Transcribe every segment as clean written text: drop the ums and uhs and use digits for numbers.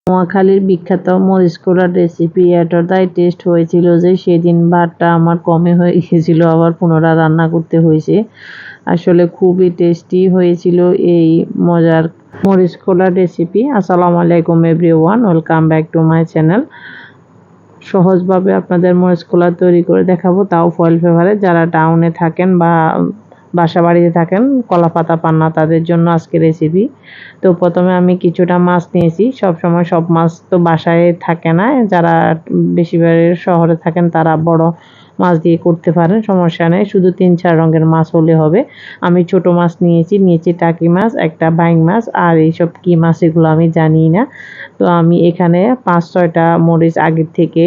নোয়াখালীর বিখ্যাত মরিচ কোলার রেসিপি এতটাই টেস্ট হয়েছিল যে সেদিন ভাতটা আমার কমে হয়ে গিয়েছিল, আবার পুনরায় রান্না করতে হয়েছে। আসলে খুবই টেস্টি হয়েছিল এই মজার মরিচ কোলার রেসিপি। আসসালামু আলাইকুম everyone, welcome back to my channel. সহজভাবে আপনাদের মরিচ কোলা তৈরি করে দেখাবো, তাও ফয়েল পেপারে। যারা টাউনে থাকেন বা বাসা বাড়িতে থাকেন, কলা পাতা পান না, তাদের জন্য আজকে রেসিপি। তো প্রথমে আমি কিছুটা মাছ নিয়েছি। সবসময় সব মাছ তো বাসায় থাকে না, যারা বেশিরভাগ শহরে থাকেন তারা বড় মাছ দিয়ে করতে পারেন, সমস্যা নেই। শুধু 3-4 রঙের মাছ হলে হবে। আমি ছোট মাছ নিয়েছি টাকি মাছ, একটা বাইং মাছ, আর এইসব কি মাছ এগুলো আমি জানি না। তো আমি এখানে 5-6টা মরিচ আগের থেকে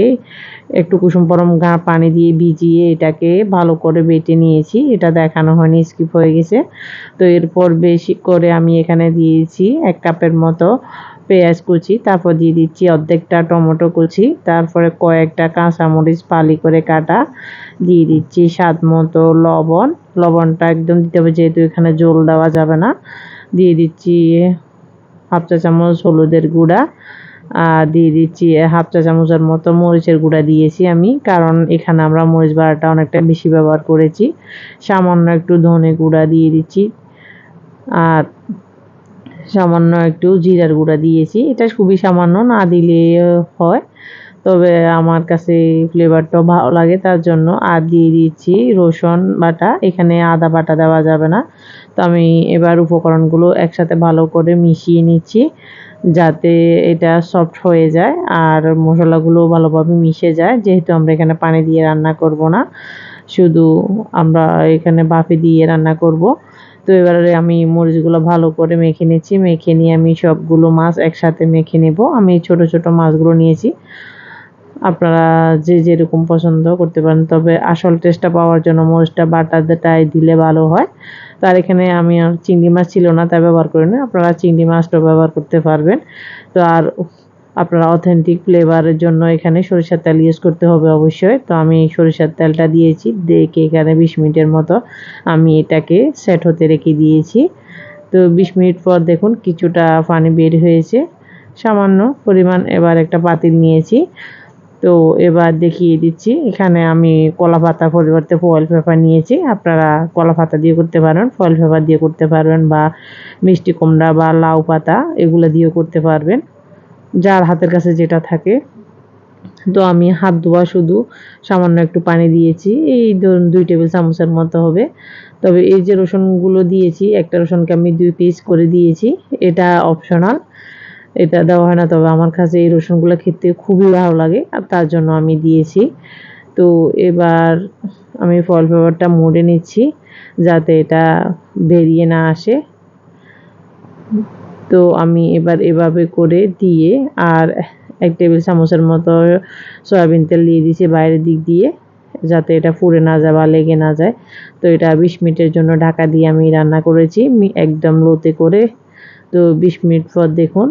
একটু কুসুম গরম পানি দিয়ে ভিজিয়ে এটাকে ভালো করে বেটে নিয়েছি। এটা দেখানো হয়নি, স্কিপ হয়ে গেছে। তো এরপর বেশি করে আমি এখানে দিয়েছি 1 কাপের মতো পেঁয়াজ কুচি, তারপর দিয়ে দিচ্ছি অর্ধেকটা টমেটো কুচি, তারপরে কয়েকটা কাঁচামরিচ ফালি করে কাটা, দিয়ে দিচ্ছি স্বাদ মতো লবণ। লবণটা একদম দিতে হবে, যেহেতু এখানে জল দেওয়া যাবে না। দিয়ে দিচ্ছি 1/2 চা চামচ হলুদের গুঁড়া, আর দিয়ে দিচ্ছি 1/2 চা চামচের মতো মরিচের গুঁড়া দিয়েছি আমি, কারণ এখানে আমরা মরিচ বাটাটা অনেকটা বেশি ব্যবহার করেছি। সামান্য একটু ধনে গুঁড়া দিয়ে দিচ্ছি, আর সামান্য একটু জিরার গুঁড়া দিয়েছি। এটা খুবই সামান্য, না দিলে হয়, তবে আমার কাছে ফ্লেভারটাও ভালো লাগে তার জন্য। আর দিয়ে দিচ্ছি রসুন বাটা, এখানে আদা বাটা দেওয়া যাবে না। তো আমি এবার উপকরণগুলো একসাথে ভালো করে মিশিয়ে নিচ্ছি, যাতে এটা সফট হয়ে যায় আর মশলাগুলো ভালোভাবে মিশে যায়। যেহেতু আমরা এখানে পানি দিয়ে রান্না করব না, শুধু আমরা এখানে ভাপে দিয়ে রান্না করব। তো এবারে আমি মরিচগুলো ভালো করে মেখে নিচ্ছি। মেখে নিয়ে আমি সবগুলো মাছ একসাথে মেখে নেব। আমি ছোট ছোট মাছগুলো নিয়েছি, আপনারা যে যেরকম পছন্দ করতে পারেন, তবে আসল টেস্টটা পাওয়ার জন্য মরিচটা বাটাটাই দিলে ভালো হয়। তার এখানে আমি আর চিংড়ি মাছ ছিল না, তাই ব্যবহার করিনি। আপনারা চিংড়ি মাছটাও ব্যবহার করতে পারবেন। তো আর আপনারা অথেন্টিক ফ্লেভারের জন্য এখানে সরিষার তেল ইউজ করতে হবে অবশ্যই। তো আমি সরিষার তেলটা দিয়েছি, দেখে এখানে 20 মিনিটের মতো আমি এটাকে সেট হতে রেখে দিয়েছি। তো 20 মিনিট পর দেখুন কিছুটা পানি বের হয়েছে, সামান্য পরিমাণ। এবার একটা পাতিল নিয়েছি, তো এবার দেখিয়ে দিচ্ছি। এখানে আমি কলা পাতার পরিবর্তে ফয়েল পেপার নিয়েছি। আপনারা কলা পাতা দিয়ে করতে পারেন, ফয়েল পেপার দিয়ে করতে পারবেন, বা মিষ্টি কুমড়া বা লাউ পাতা এগুলো দিয়েও করতে পারবেন, যার হাতের কাছে যেটা থাকে। তো আমি হাত ধোয়া শুধু সামান্য একটু পানি দিয়েছি, এই ধরুন 2 টেবিল চামচের মতো হবে। তবে এই যে রসুনগুলো দিয়েছি, একটা রসুনকে আমি 2 পিস করে দিয়েছি। এটা অপশনাল, এটা দেওয়া হয় না, তবে আমার কাছে এই রসুনগুলো খেতে খুবই ভালো লাগে, আর তার জন্য আমি দিয়েছি। তো এবার আমি ফয়েল পেপারটা মুড়ে নিচ্ছি, যাতে এটা বেরিয়ে না আসে। তো আমি এবার এভাবে করে দিয়ে, আর 1 টেবিল চামচের মতো সয়াবিন তেল দিয়ে দিয়েছি বাইরের দিক দিয়ে, যাতে এটা পুড়ে না যায় বা লেগে না যায়। তো এটা 20 মিনিটের জন্য ঢাকা দিয়ে আমি রান্না করেছি একদম লোতে করে। তো 20 মিনিট পর দেখুন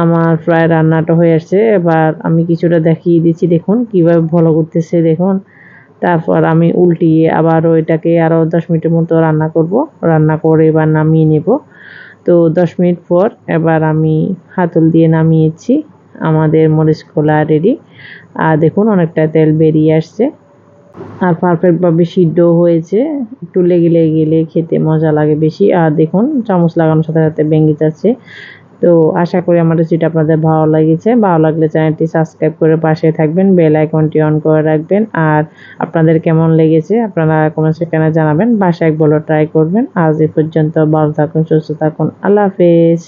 আমার প্রায় রান্নাটা হয়ে আসছে। এবার আমি কিছুটা দেখিয়ে দিচ্ছি, দেখুন কিভাবে ভালো করতেছে দেখুন। তারপর আমি উল্টিয়ে আবারও এটাকে আরও 10 মিনিটের মতো রান্না করব। রান্না করে এবার নামিয়ে নেব। তো 10 মিনিট পর এবার আমি হাতল দিয়ে নামিয়েছি, আমাদের মরিচ কোলা রেডি। আর দেখুন অনেকটা তেল বেরিয়ে আসছে, আর পারফেক্টভাবে সিদ্ধও হয়েছে। একটু লেগে গেলে খেতে মজা লাগে বেশি। আর দেখুন চামচ লাগানোর সাথে সাথে ভেঙে যাচ্ছে। তো আশা করি আমার রেসিপিটা আপনাদের ভালো লেগেছে। ভালো লাগলে চ্যানেলটি সাবস্ক্রাইব করে পাশে থাকবেন, বেল আইকনটি অন করে রাখবেন। আর আপনাদের কেমন লেগেছে আপনারা কমেন্ট সেকশনে জানাবেন। বাসায় একবার ট্রাই করবেন। আজ এ পর্যন্ত, ভালো থাকুন, সুস্থ থাকুন, আল্লাহ হাফেজ।